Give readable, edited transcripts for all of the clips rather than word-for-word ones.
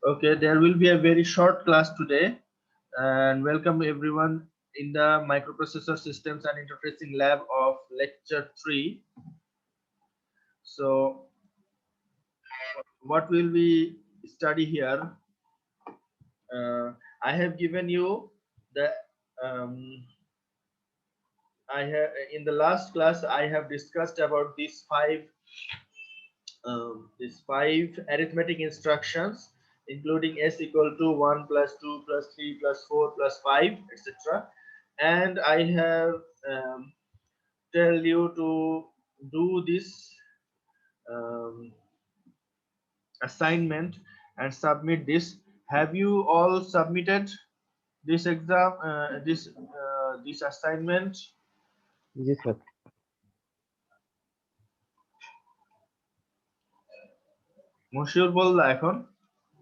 Okay, there will be a very short class today, and welcome everyone in the Microprocessor Systems and Interfacing Lab of Lecture 3. So, what will we study here? I have given you the um, I have in the last class I have discussed about these five arithmetic instructions, including s equal to 1 plus 2 plus 3 plus 4 plus 5, etc. And I have tell you to do this um, assignment and submit this. Have you all submitted this exam, this assignment? जी sir Mashiur বললা এখন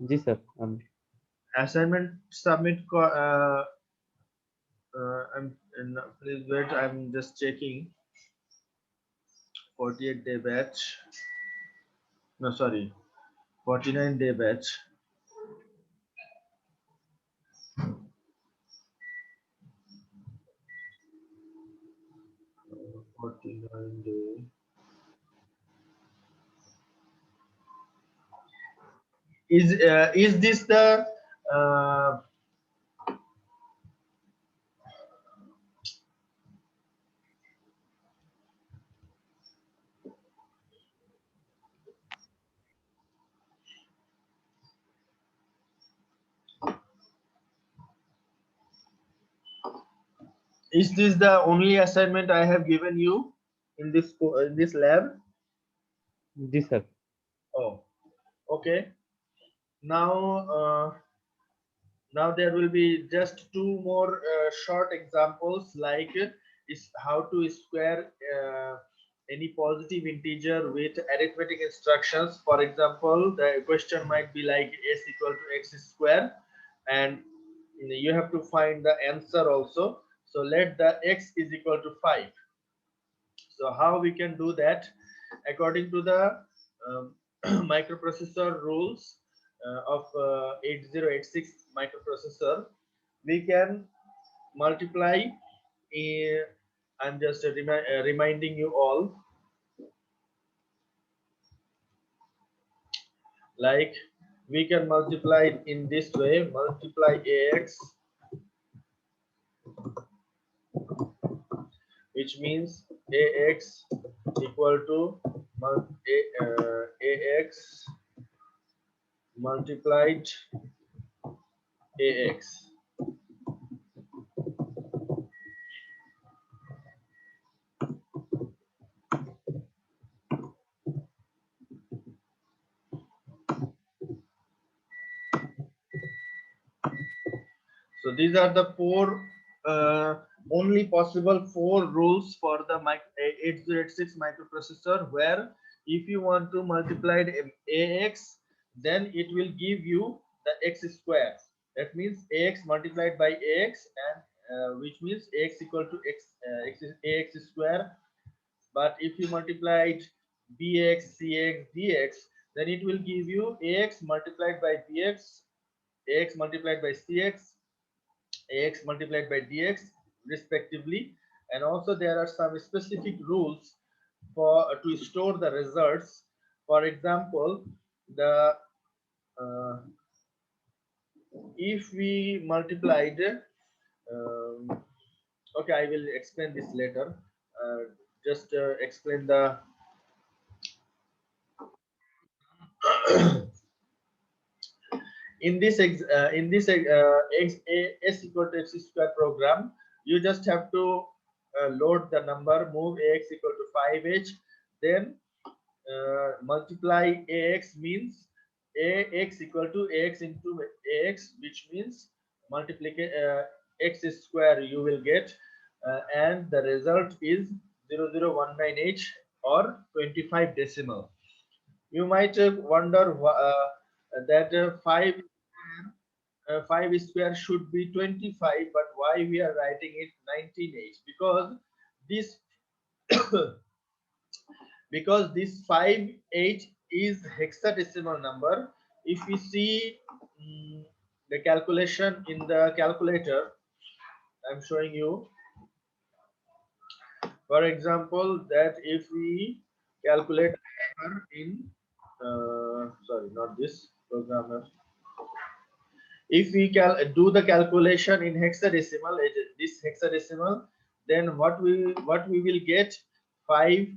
जी sir আমি assignment submit please wait, I'm just checking. 48-day batch, no sorry, 49-day batch. 49-day. Is this the uh, is this the only assignment I have given you in this lab? जी sir Oh, okay. Now now there will be just two more short examples, like is how to square any positive integer with arithmetic instructions. For example, the question might be like s equal to x square, and you have to find the answer also. So let the x is equal to 5. So how we can do that? According to the microprocessor rules of 8086 microprocessor, we can multiply. I'm just reminding you all, like we can multiply in this way: multiply ax, which means ax equal to ax multiplied ax. So these are the only possible four rules for the 8086 microprocessor, where if you want to multiply ax, then it will give you the x square. That means ax multiplied by ax, and which means ax equal to ax square. But if you multiplied bx, cx, dx, then it will give you ax multiplied by bx, ax multiplied by cx, ax multiplied by dx respectively. And also there are some specific rules for to store the results. For example, the if we multiplied okay, I will explain this later. Just explain the in this s equal to x square program, you just have to load the number, move ax equal to 5h, then multiply ax, means ax equal to ax into ax, which means multiplication x square you will get, and the result is 0019h, or 25 decimal. You might wonder that 5 square should be 25, but why we are writing it 19h? Because this because this 5h is hexadecimal number. If we see the calculation in the calculator. I'm showing you. For example, that if we calculate in sorry, not this programmer. If we do the calculation in hexadecimal, this hexadecimal, then what we will get, 5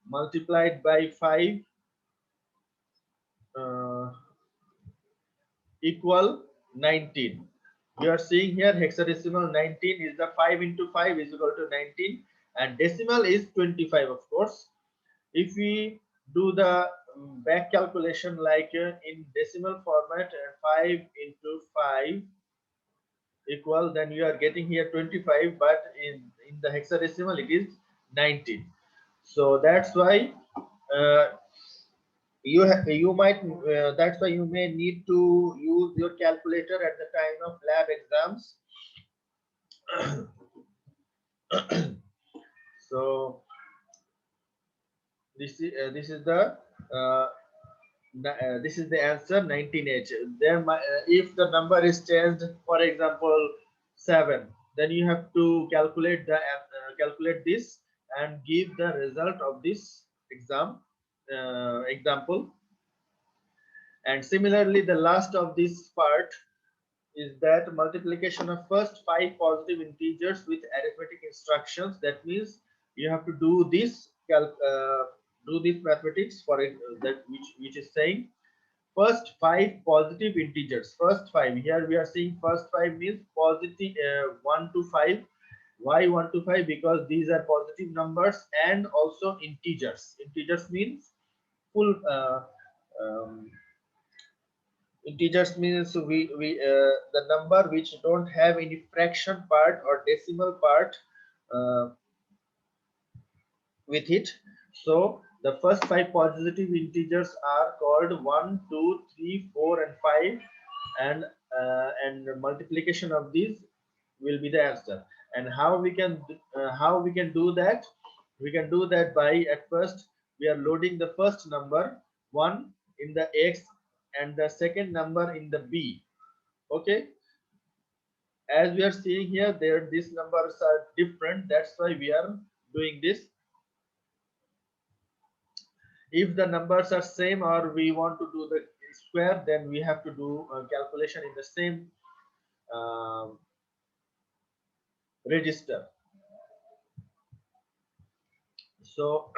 multiplied by 5 uh, equal 19. You are seeing here hexadecimal 19 is the 5 into 5 is equal to 19, and decimal is 25, of course. If we do the back calculation like in decimal format, 5 into 5 equal, then you are getting here 25, but in the hexadecimal it is 19. So that's why uh, you might that's why you may need to use your calculator at the time of lab exams. So this is the uh, this is the answer, 19h. Then if the number is changed, for example 7, then you have to calculate this and give the result of this example. And similarly, the last of this part is that multiplication of first 5 positive integers with arithmetic instructions. That means you have to do this mathematics for it, that which is saying first 5 positive integers. First 5, here we are seeing first 5 means positive 1 to 5. Why 1 to 5? Because these are positive numbers and also integers. Integers means full um, integers means the number which don't have any fraction part or decimal part uh, with it. So the first 5 positive integers are called 1, 2, 3, 4, and 5, and the multiplication of these will be the answer. And how we can do that? We can do that by, at first we are loading the first number 1 in the x and the second number in the b. Okay, as we are seeing here, there these numbers are different. That's why we are doing this. If the numbers are same or we want to do the square, then we have to do a calculation in the same um register. So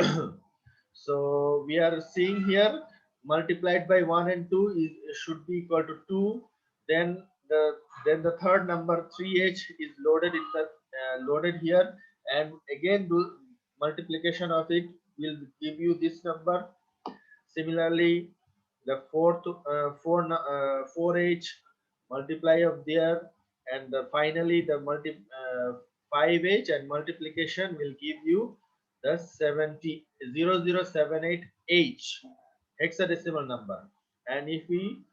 so we are seeing here, multiplied by 1 and 2 is should be equal to 2. Then the third number 3h is loaded in the loaded here, and again do multiplication of it will give you this number. Similarly, the 4h multiply of there, and finally the 5h and multiplication will give you the 0078h hexadecimal number. And if we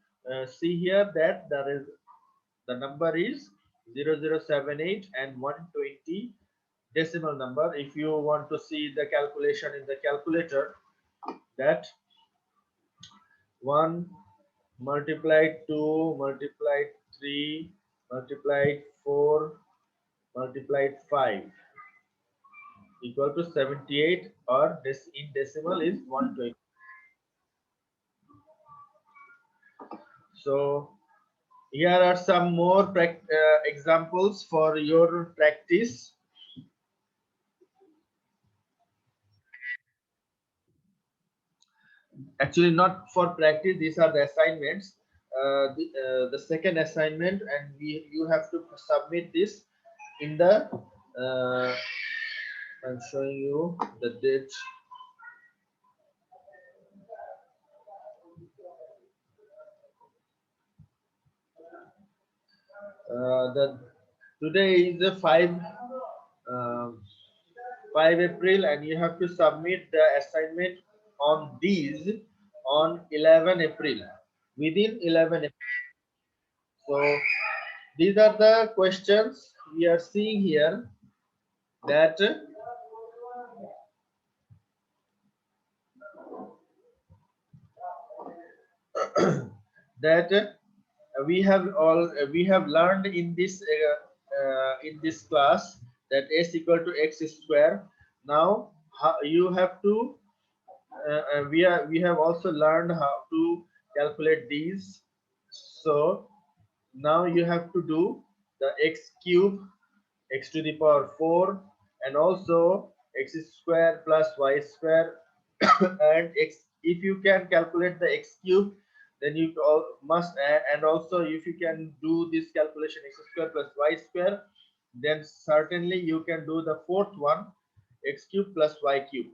see here that the number is 0078 and 120 decimal number. If you want to see the calculation in the calculator, that 1 multiplied 2 multiplied 3 multiplied 4 multiplied 5 equal to 78, or this in decimal is 120. So here are some more examples for your practice. Actually, not for practice, these are the assignments. The second assignment, and you have to submit this in the I'm showing you the date. The today is the um, 5 April, and you have to submit the assignment on these on 11 April, within 11 April. So these are the questions we are seeing here, that that we have learned in this class that s equal to x square. Now you have to we have also learned how to calculate these. So now you have to do the x cube, x to the power 4, and also x square plus y square and x. If you can calculate the x cube, then you must and also if you can do this calculation x square plus y square, then certainly you can do the fourth one, x cube plus y cube.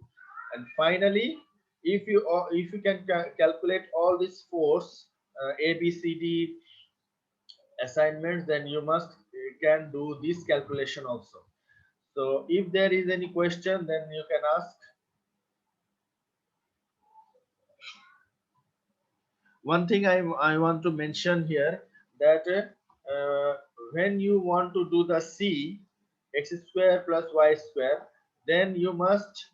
And finally, if you can calculate all these fours, a b c d assignments, then you must can do this calculation also. So if there is any question, then you can ask. One thing I want to mention here, that when you want to do the c, x square plus y square, then you must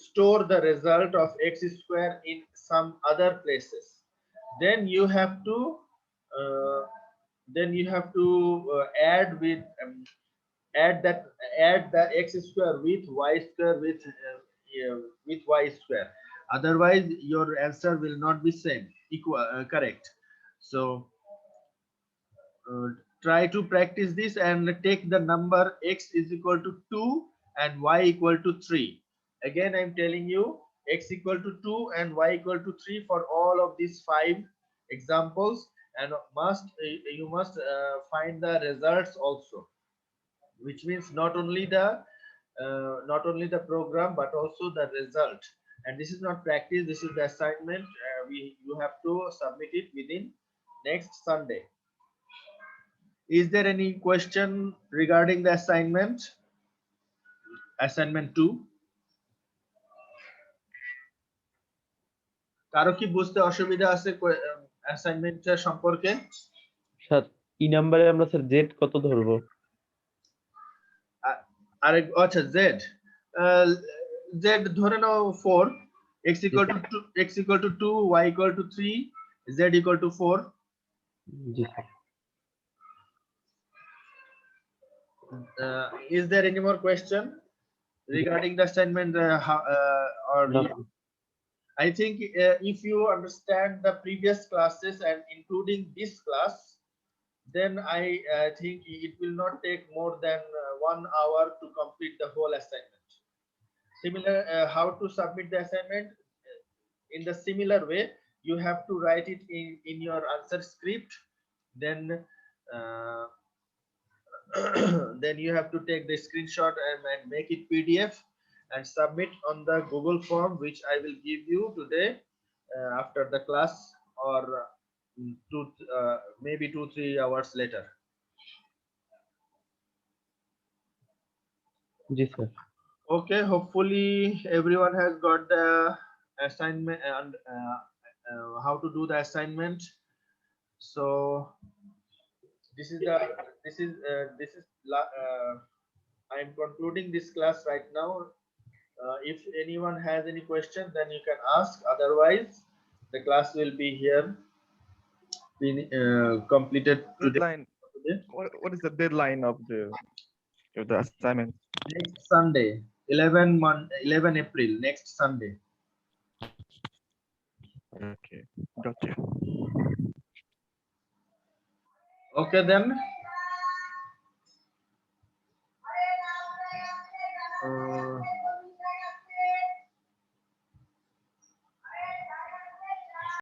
store the result of x square in some other places. Then you have to uh, add with add that add the x square with y square with y square. Otherwise your answer will not be same equal correct. So uh, try to practice this and take the number x is equal to 2 and y equal to 3. Again I'm telling you, x equal to 2 and y equal to 3 for all of these 5 examples, and you must find the results also, which means not only the program but also the result. And this is not practice, this is the assignment. We You have to submit it within next Sunday. Is there any question regarding the assignment 2? কারো কি বুঝতে অসুবিধা আছে অ্যাসাইনমেন্টের সম্পর্কে? Sir ই নাম্বারে আমরা sir Z কত ধরবো? আরেক আচ্ছা জেড ধরে নাও 4, x equal to 2, y equal to 3, z equal to 4. G sir. Is there any more question regarding the assignment or No. I think if you understand the previous classes and including this class, then I think it will not take more than 1 hour to complete the whole assignment. Similar how to submit the assignment in the similar way, you have to write it in your answer script, then then you have to take the screenshot and make it PDF and submit on the Google form, which I will give you today after the class, or maybe 2-3 hours later. G sir. Okay, hopefully everyone has got the assignment and how to do the assignment. So this is I am concluding this class right now. If anyone has any question, then you can ask. Otherwise, the class will be here completed Deadline. today. What is the deadline of the assignment? Next Sunday, 11 April, next Sunday. Okay, gotcha. Okay then.